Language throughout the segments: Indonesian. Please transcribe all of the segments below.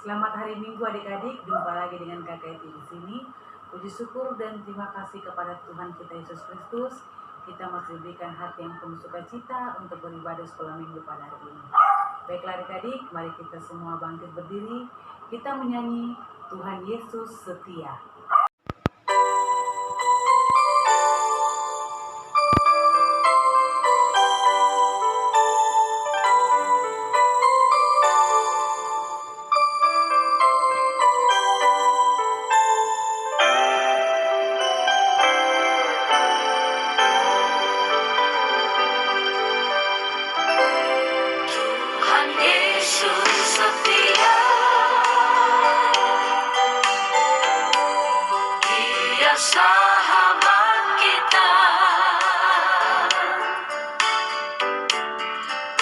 Selamat hari Minggu adik-adik, jumpa lagi dengan Kakak Eti di sini. Puji syukur dan terima kasih kepada Tuhan kita Yesus Kristus. Kita masih diberikan hati yang penuh sukacita untuk beribadah sekolah minggu pada hari ini. Baiklah adik-adik, mari kita semua bangkit berdiri. Kita menyanyi Tuhan Yesus setia. Sahabat kita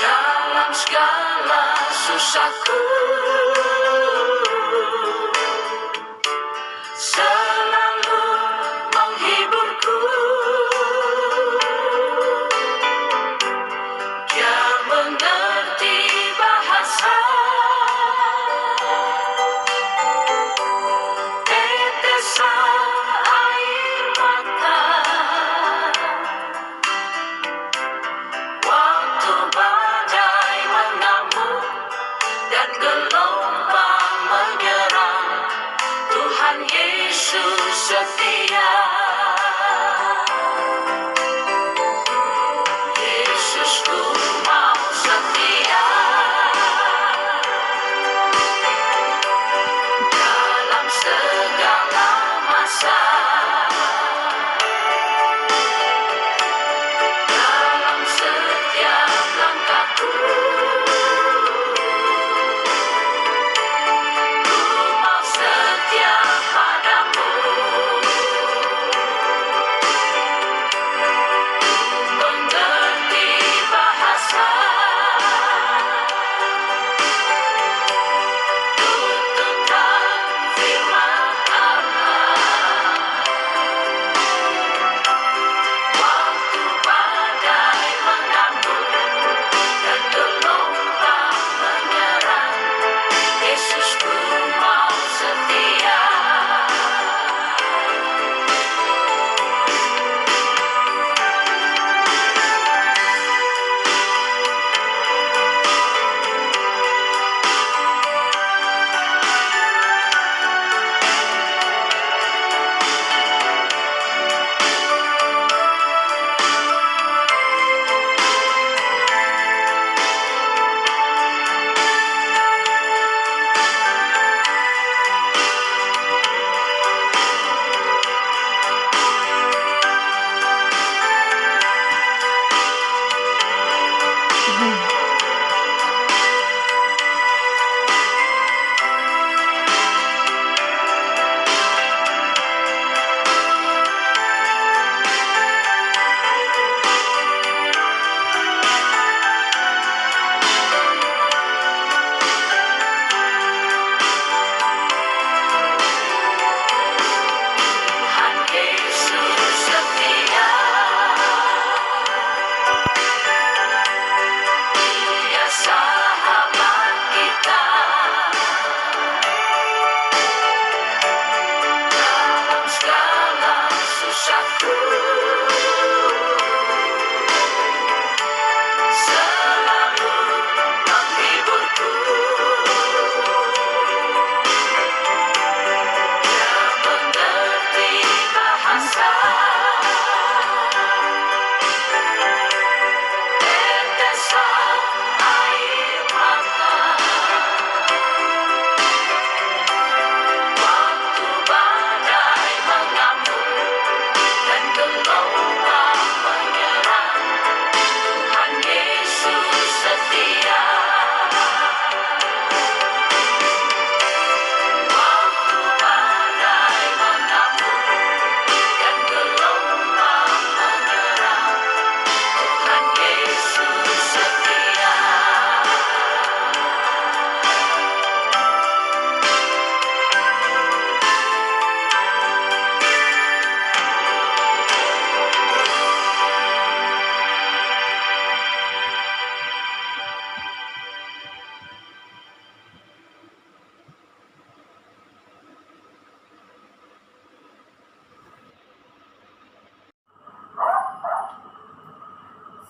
dalam segala susahku, selalu menghiburku. Dia mengerti bahasa tetesan waktu badai mengamuk dan gelombang menyerang. Tuhan Yesus setia. Yesusku mau setia dalam segala masa.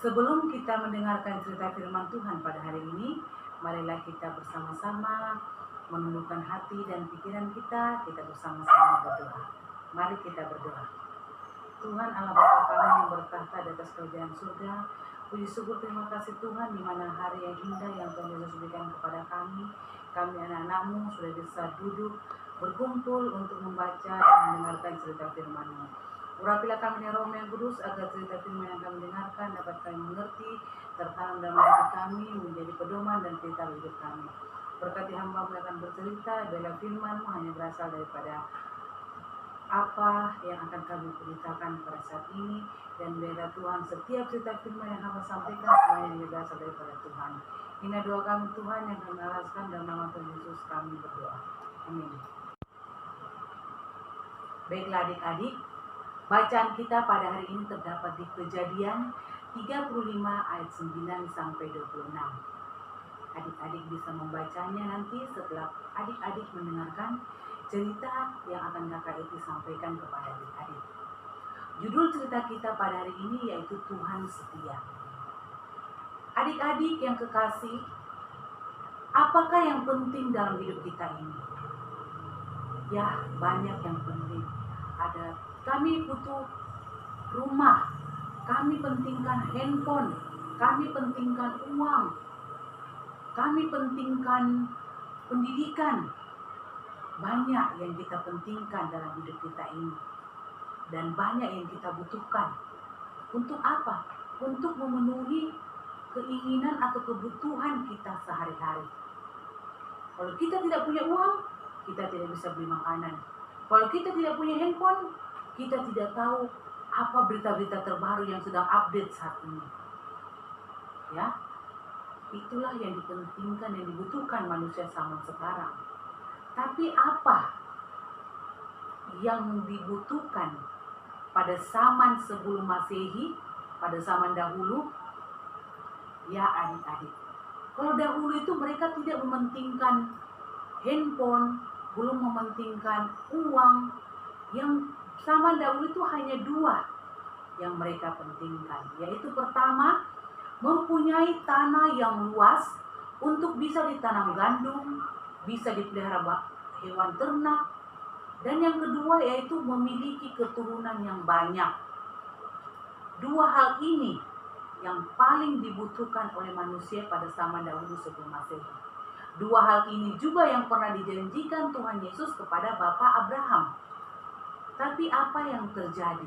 Sebelum kita mendengarkan cerita firman Tuhan pada hari ini, marilah kita bersama-sama menundukkan hati dan pikiran kita bersama-sama berdoa. Mari kita berdoa. Tuhan Allah Bapa kami yang bertahta di atas kerajaan surga, puji syukur terima kasih Tuhan di mana hari yang indah yang Tuhan Yesus berikan kepada kami anak-anak-Mu sudah bisa duduk berkumpul untuk membaca dan mendengarkan cerita firman-Mu. Urapilah kami dengan Roh yang Kudus agar cerita firman yang kami dengarkan dapat kami mengerti, tertanam dalam hati kami, menjadi pedoman dan pelita hidup kami. Berkati hamba-Mu yang akan bercerita, biarlah firman-Mu hanya berasal daripada apa yang akan kami beritakan pada saat ini, dan biarlah Tuhan setiap cerita firman yang hamba sampaikan semuanya berasal daripada Tuhan. Ini doa kami Tuhan yang kami alaskan dalam nama Tuhan Yesus kami berdoa. Amin. Baiklah adik-adik, bacaan kita pada hari ini terdapat di Kejadian 35 ayat 9 sampai 26. Adik-adik bisa membacanya nanti setelah adik-adik mendengarkan cerita yang akan Kakak Eti sampaikan kepada adik-adik. Judul cerita kita pada hari ini yaitu Tuhan Setia. Adik-adik yang kekasih, apakah yang penting dalam hidup kita ini? Ya, banyak yang penting. Kami butuh rumah, kami pentingkan handphone, kami pentingkan uang, kami pentingkan pendidikan. Banyak yang kita pentingkan dalam hidup kita ini. Dan banyak yang kita butuhkan. Untuk apa? Untuk memenuhi keinginan atau kebutuhan kita sehari-hari. Kalau kita tidak punya uang, kita tidak bisa beli makanan. Kalau kita tidak punya handphone, kita tidak tahu apa berita-berita terbaru yang sedang update saat ini. Ya, itulah yang dipentingkan, yang dibutuhkan manusia zaman sekarang. Tapi apa yang dibutuhkan pada zaman sebelum Masehi, pada zaman dahulu? Ya adik-adik, kalau dahulu itu mereka tidak mementingkan handphone, belum mementingkan uang. Yang zaman dahulu itu hanya dua yang mereka pentingkan, yaitu pertama, mempunyai tanah yang luas untuk bisa ditanam gandum, bisa dipelihara hewan ternak, dan yang kedua yaitu memiliki keturunan yang banyak. Dua hal ini yang paling dibutuhkan oleh manusia pada zaman dahulu sebelum Masehi. Dua hal ini juga yang pernah dijanjikan Tuhan Yesus kepada Bapak Abraham. Tapi apa yang terjadi?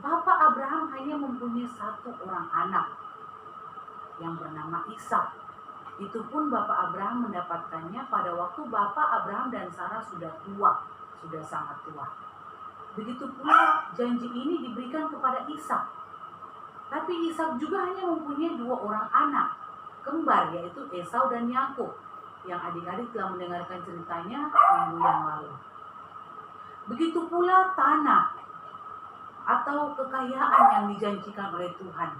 Bapak Abraham hanya mempunyai satu orang anak yang bernama Ishak. Itu pun Bapak Abraham mendapatkannya pada waktu Bapak Abraham dan Sarah sudah tua, sudah sangat tua. Begitu pula janji ini diberikan kepada Ishak. Tapi Ishak juga hanya mempunyai dua orang anak kembar, yaitu Esau dan Yakub, yang adik-adik telah mendengarkan ceritanya minggu yang lalu. Begitu pula tanah atau kekayaan yang dijanjikan oleh Tuhan.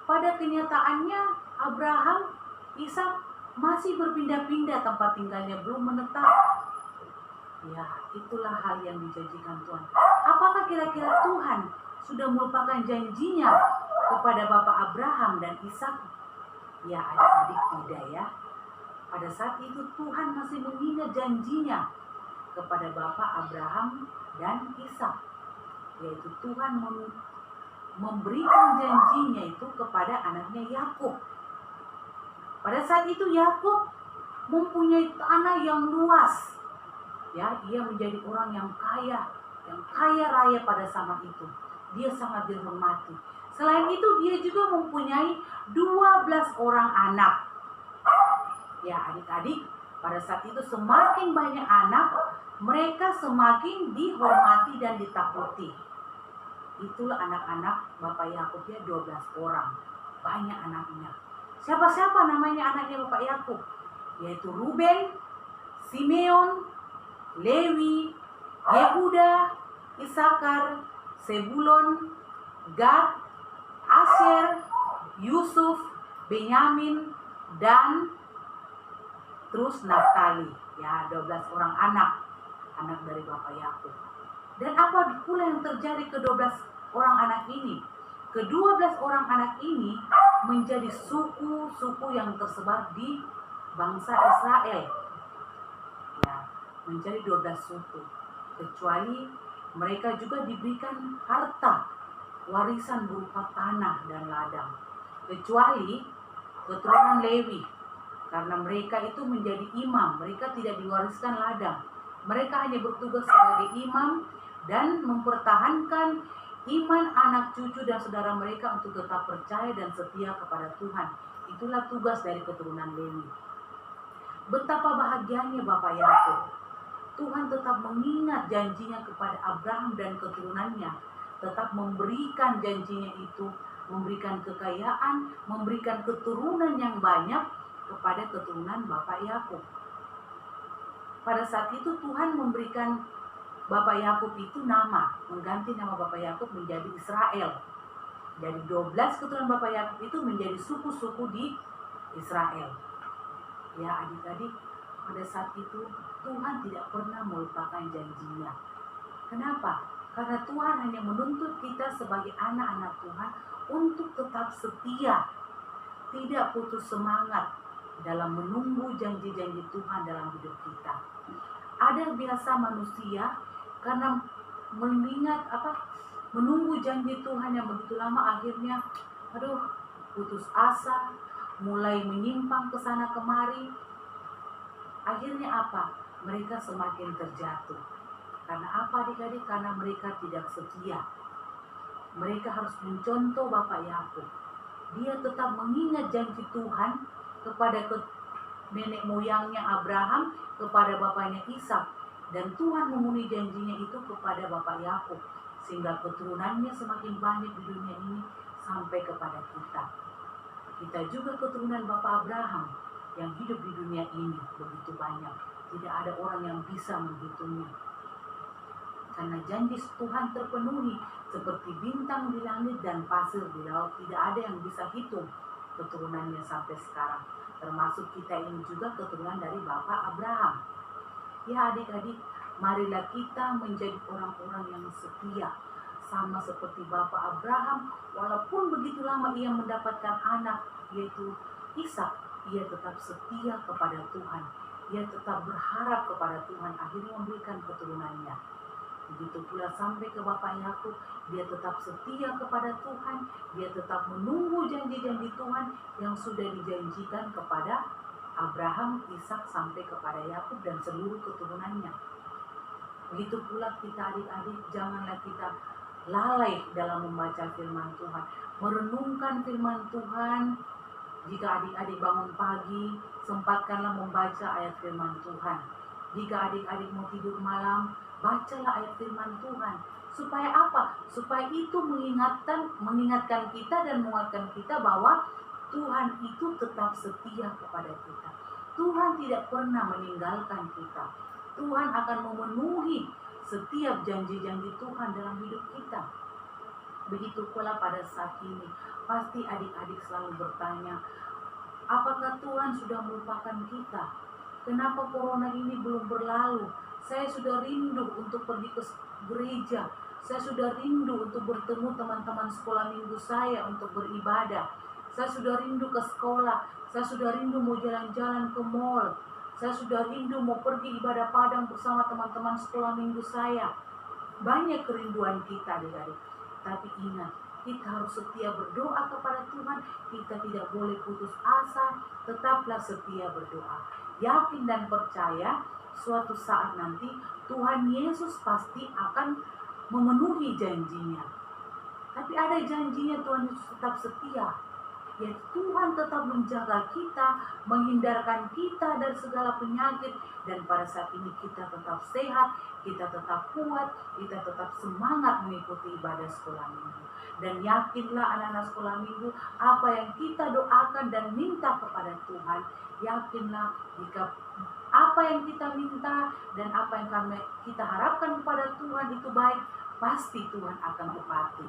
Pada kenyataannya Abraham, Ishak masih berpindah-pindah tempat tinggalnya, belum menetap. Ya, itulah hal yang dijanjikan Tuhan. Apakah kira-kira Tuhan sudah melupakan janjinya kepada Bapak Abraham dan Ishak? Ya adik-adik, tidak ya. Pada saat itu Tuhan masih mengingat janjinya kepada Bapak Abraham dan Ishak, yaitu Tuhan memberikan janjinya itu kepada anaknya Yakub. Pada saat itu Yakub mempunyai tanah yang luas. Ya, ia menjadi orang yang kaya raya pada zaman itu. Dia sangat dihormati. Selain itu dia juga mempunyai 12 orang anak. Ya adik-adik, pada saat itu semakin banyak anak, mereka semakin dihormati dan ditakuti. Itulah anak-anak Bapak Yakub, ya 12 orang. Banyak anaknya. Siapa-siapa namanya anaknya Bapak Yakub? Yaitu Ruben, Simeon, Lewi, Yehuda, Isakar, Sebulon, Gad, Asher, Yusuf, Benyamin, dan terus Naftali. Ya, 12 orang anak dari Bapak Yakub. Dan apa pula yang terjadi ke 12 orang anak ini? Ke-12 orang anak ini menjadi suku-suku yang tersebar di bangsa Israel. Ya, menjadi 12 suku. Kecuali mereka juga diberikan harta, warisan berupa tanah dan ladang. Kecuali keturunan Lewi, karena mereka itu menjadi imam, mereka tidak diwariskan ladang. Mereka hanya bertugas sebagai imam dan mempertahankan iman anak cucu dan saudara mereka untuk tetap percaya dan setia kepada Tuhan. Itulah tugas dari keturunan Lewi. Betapa bahagianya Bapak Yakub. Tuhan tetap mengingat janjinya kepada Abraham dan keturunannya. Tetap memberikan janjinya itu, memberikan kekayaan, memberikan keturunan yang banyak kepada keturunan Bapak Yakub. Pada saat itu Tuhan memberikan Bapak Yakub itu nama, mengganti nama Bapak Yakub menjadi Israel. Dari 12 keturunan Bapak Yakub itu menjadi suku-suku di Israel. Ya adik-adik, pada saat itu Tuhan tidak pernah melupakan janjinya. Kenapa? Karena Tuhan hanya menuntut kita sebagai anak-anak Tuhan untuk tetap setia, tidak putus semangat dalam menunggu janji-janji Tuhan dalam hidup kita. Ada biasa manusia karena menunggu janji Tuhan yang begitu lama, akhirnya putus asa, mulai menyimpang ke sana kemari. Akhirnya apa? Mereka semakin terjatuh. Karena apa adik-adik? Karena mereka tidak setia. Mereka harus mencontoh Bapak Yakub. Dia tetap mengingat janji Tuhan kepada nenek moyangnya Abraham, kepada bapaknya Ishak, dan Tuhan memenuhi janjinya itu kepada Bapak Yakub, sehingga keturunannya semakin banyak di dunia ini sampai kepada kita. Kita juga keturunan Bapak Abraham yang hidup di dunia ini begitu banyak. Tidak ada orang yang bisa menghitungnya. Karena janji Tuhan terpenuhi seperti bintang di langit dan pasir di laut. Tidak ada yang bisa hitung keturunannya sampai sekarang. Termasuk kita ini juga keturunan dari Bapak Abraham. Ya adik-adik, marilah kita menjadi orang-orang yang setia. Sama seperti Bapak Abraham, walaupun begitu lama ia mendapatkan anak, yaitu Ishak, ia tetap setia kepada Tuhan. Ia tetap berharap kepada Tuhan, akhirnya memberikan keturunannya. Begitu pula sampai ke Bapak Yakub, dia tetap setia kepada Tuhan, dia tetap menunggu janji-janji Tuhan yang sudah dijanjikan kepada Abraham, Ishak, sampai kepada Yakub dan seluruh keturunannya. Begitu pula kita adik-adik, janganlah kita lalai dalam membaca firman Tuhan, merenungkan firman Tuhan. Jika adik-adik bangun pagi, sempatkanlah membaca ayat firman Tuhan. Jika adik-adik mau tidur malam, bacalah ayat firman Tuhan. Supaya apa? Supaya itu mengingatkan kita dan menguatkan kita bahwa Tuhan itu tetap setia kepada kita. Tuhan tidak pernah meninggalkan kita. Tuhan akan memenuhi setiap janji-janji Tuhan dalam hidup kita. Begitu pula pada saat ini, pasti adik-adik selalu bertanya, apakah Tuhan sudah melupakan kita? Kenapa corona ini belum berlalu? Saya sudah rindu untuk pergi ke gereja. Saya sudah rindu untuk bertemu teman-teman sekolah minggu saya untuk beribadah. Saya sudah rindu ke sekolah. Saya sudah rindu mau jalan-jalan ke mall. Saya sudah rindu mau pergi ibadah padang bersama teman-teman sekolah minggu saya. Banyak kerinduan kita, adik-adik. Tapi ingat, kita harus setia berdoa kepada Tuhan. Kita tidak boleh putus asa. Tetaplah setia berdoa. Yakin dan percaya suatu saat nanti Tuhan Yesus pasti akan memenuhi janjinya. Tapi ada janjinya Tuhan Yesus tetap setia. Yaitu Tuhan tetap menjaga kita, menghindarkan kita dari segala penyakit. Dan pada saat ini kita tetap sehat, kita tetap kuat, kita tetap semangat mengikuti ibadah sekolah minggu. Dan yakinlah anak-anak sekolah minggu, apa yang kita doakan dan minta kepada Tuhan, yakinlah jika apa yang kita minta dan apa yang kita harapkan kepada Tuhan itu baik, pasti Tuhan akan tepati.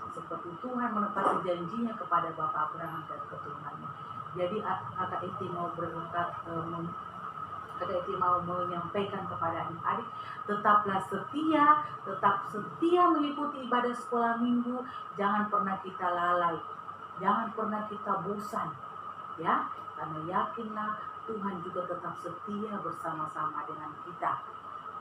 Seperti Tuhan menepati janjinya kepada Bapak Abraham dan keturunannya. Jadi kakak Iti mau Kakak Eti mau menyampaikan kepada adik-adik, tetap setia mengikuti ibadah sekolah minggu. Jangan pernah kita lalai, jangan pernah kita bosan, ya. Karena yakinlah Tuhan juga tetap setia bersama-sama dengan kita.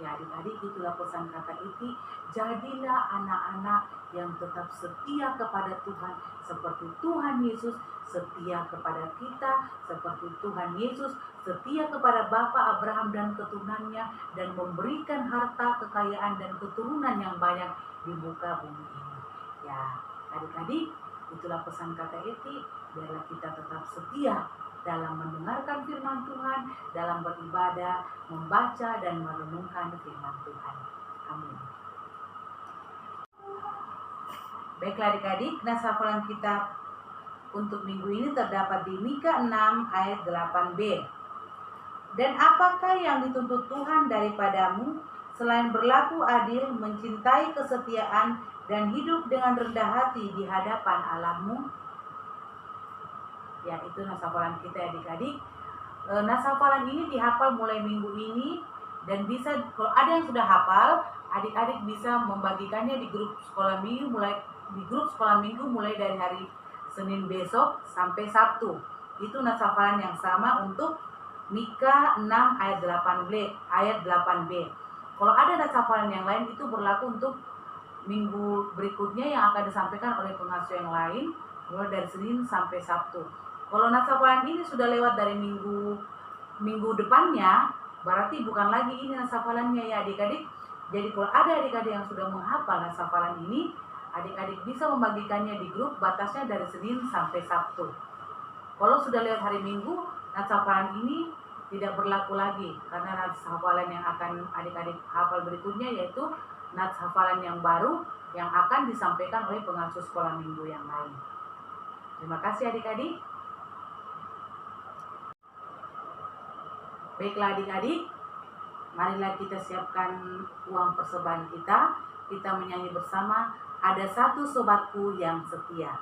Ya adik-adik, itulah pesan kakak Iti. Jadilah anak-anak yang tetap setia kepada Tuhan, seperti Tuhan Yesus setia kepada kita, seperti Tuhan Yesus setia kepada Bapa Abraham dan keturunannya, dan memberikan harta, kekayaan, dan keturunan yang banyak di muka bumi ini. Ya adik-adik, itulah pesan kakak Iti. Biarlah kita tetap setia dalam mendengarkan firman Tuhan, dalam beribadah, membaca dan merenungkan firman Tuhan. Amin. Baiklah adik-adik, nas hafalan kita untuk minggu ini terdapat di Mika 6 ayat 8b. Dan apakah yang dituntut Tuhan daripadamu selain berlaku adil, mencintai kesetiaan, dan hidup dengan rendah hati di hadapan Allahmu? Ya, itu nas hafalan kita adik-adik. Nas hafalan ini dihafal mulai minggu ini, dan bisa, kalau ada yang sudah hafal, adik-adik bisa membagikannya di grup sekolah minggu mulai dari hari Senin besok sampai Sabtu. Itu nas hafalan yang sama untuk Mika 6 ayat 8b. Kalau ada nas hafalan yang lain, itu berlaku untuk minggu berikutnya yang akan disampaikan oleh pengasuh yang lain, mulai dari Senin sampai Sabtu. Kalau nas hafalan ini sudah lewat dari minggu depannya, berarti bukan lagi ini nas hafalannya ya adik-adik. Jadi kalau ada adik-adik yang sudah menghafal nas hafalan ini, adik-adik bisa membagikannya di grup, batasnya dari Senin sampai Sabtu. Kalau sudah lewat hari Minggu, nas hafalan ini tidak berlaku lagi, karena nas hafalan yang akan adik-adik hafal berikutnya yaitu nas hafalan yang baru yang akan disampaikan oleh pengasuh sekolah minggu yang lain. Terima kasih adik-adik. Baiklah adik-adik, marilah kita siapkan uang persembahan kita. Kita menyanyi bersama, ada satu sobatku yang setia.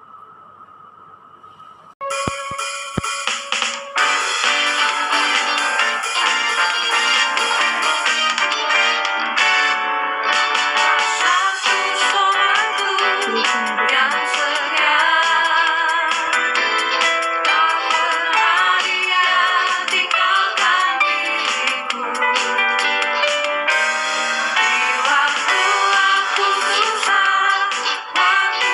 Waktu aku susah, waktu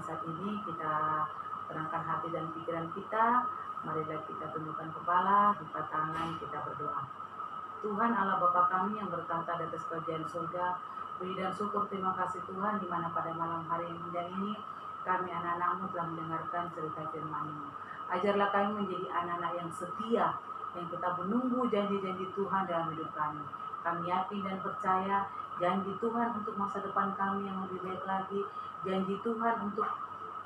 saat ini kita tenangkan hati dan pikiran kita. Marilah kita tundukkan kepala, lipat tangan, kita berdoa. Tuhan Allah Bapa kami yang bertahta di atas kerajaan surga, puji dan syukur terima kasih Tuhan, di mana pada malam hari yang indah ini kami anak-anak-Mu telah mendengarkan cerita firman-Mu. Ajarlah kami menjadi anak-anak yang setia, yang tetap menunggu janji-janji Tuhan dalam hidup kami. Kami yakin dan percaya janji Tuhan untuk masa depan kami yang lebih baik lagi, janji Tuhan untuk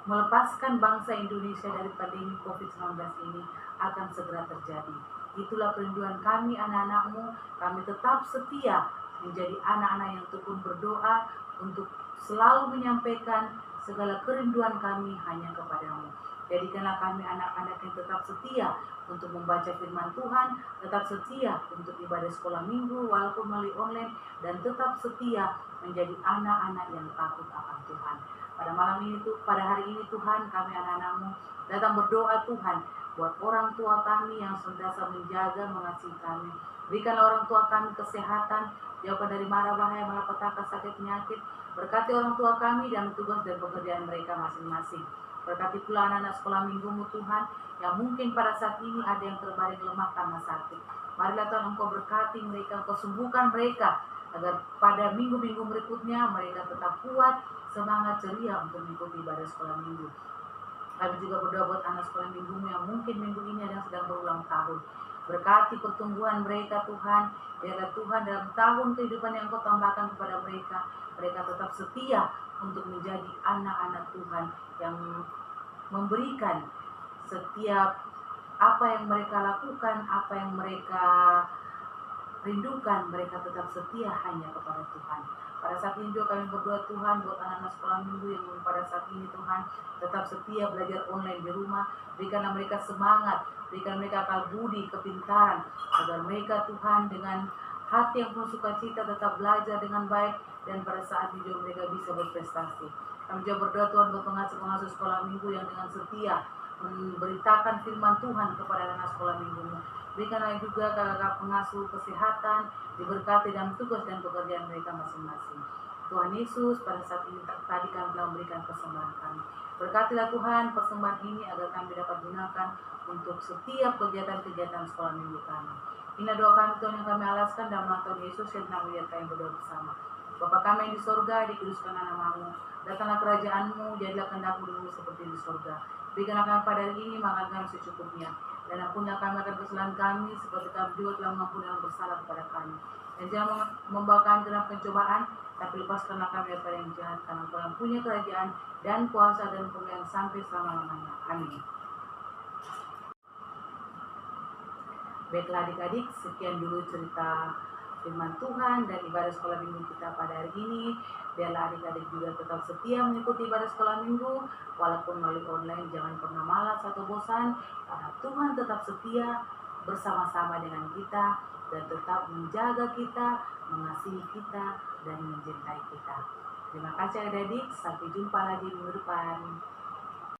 melepaskan bangsa Indonesia dari pandemi COVID-19 ini akan segera terjadi. Itulah kerinduan kami anak-anak-Mu. Kami tetap setia menjadi anak-anak yang tekun berdoa untuk selalu menyampaikan segala kerinduan kami hanya kepada-Mu. Jadikanlah kami anak-anak yang tetap setia untuk membaca firman Tuhan, tetap setia untuk ibadah sekolah minggu walaupun melalui online, dan tetap setia menjadi anak-anak yang takut akan Tuhan. Pada hari ini Tuhan, kami anak-anak-Mu datang berdoa Tuhan buat orang tua kami yang senantiasa menjaga, mengasihi kami. Berikanlah orang tua kami kesehatan, jauhkan dari mara bahaya, malapetaka, sakit, penyakit. Berkati orang tua kami dan tugas dan pekerjaan mereka masing-masing. Berkati pula anak-anak sekolah minggu-Mu Tuhan, yang mungkin pada saat ini ada yang terbaring lemah karena sakit. Marilah Tuhan Engkau berkati mereka, Engkau sembuhkan mereka, agar pada minggu-minggu berikutnya mereka tetap kuat, semangat, ceria untuk mengikuti ibadah sekolah minggu. Kami juga berdoa buat anak sekolah minggu yang mungkin minggu ini ada yang sedang berulang tahun. Berkati pertumbuhan mereka Tuhan, biarlah Tuhan dalam tahun kehidupan yang Engkau tambahkan kepada mereka, mereka tetap setia untuk menjadi anak-anak Tuhan yang memberikan setiap apa yang mereka lakukan, apa yang mereka rindukan, mereka tetap setia hanya kepada Tuhan. Pada saat ini juga kami berdoa Tuhan buat anak-anak sekolah minggu yang pada saat ini Tuhan tetap setia belajar online di rumah. Berikanlah mereka semangat, berikan mereka akal budi, kepintaran, agar mereka Tuhan dengan hati yang penuh sukacita tetap belajar dengan baik, dan pada saat ini juga mereka bisa berprestasi. Kami juga berdoa Tuhan buat pengasuh-pengasuh sekolah minggu yang dengan setia memberitakan firman Tuhan kepada anak sekolah minggu. Berikanlah juga kakak pengasuh kesehatan, diberkati dalam tugas dan pekerjaan mereka masing-masing. Tuhan Yesus, pada saat ini tadi kami telah memberikan persembahan kami. Berkatilah Tuhan persembahan ini agar kami dapat gunakan untuk setiap kegiatan-kegiatan sekolah minggu kami. Inilah doa kami Tuhan yang kami alaskan dalam nama Tuhan Yesus yang kami lihat kami berdoa bersama. Bapa kami yang di sorga, dikuduskan nama-Mu. Datanglah kerajaan-Mu, jadilah kehendak-Mu di bumi seperti di sorga. Berikanlah kami pada hari ini makan kami secukupnya. Dan ampunilah kami akan kesalahan kami, seperti kami juga telah mengampuni yang bersalah kepada kami. Dan jangan membawa kami ke dalam pencobaan, tapi lepaskanlah kami daripada yang jahat, karena Engkau yang punya kerajaan dan kuasa dan kemuliaan sampai selama-lamanya. Amin. Baiklah adik-adik, sekian dulu cerita firman Tuhan dan ibadah sekolah minggu kita pada hari ini. Biarlah adik-adik juga tetap setia mengikuti ibadah sekolah minggu, walaupun melalui online. Jangan pernah malas atau bosan, karena Tuhan tetap setia bersama-sama dengan kita dan tetap menjaga kita, mengasihi kita, dan mencintai kita. Terima kasih adik-adik, sampai jumpa lagi minggu depan.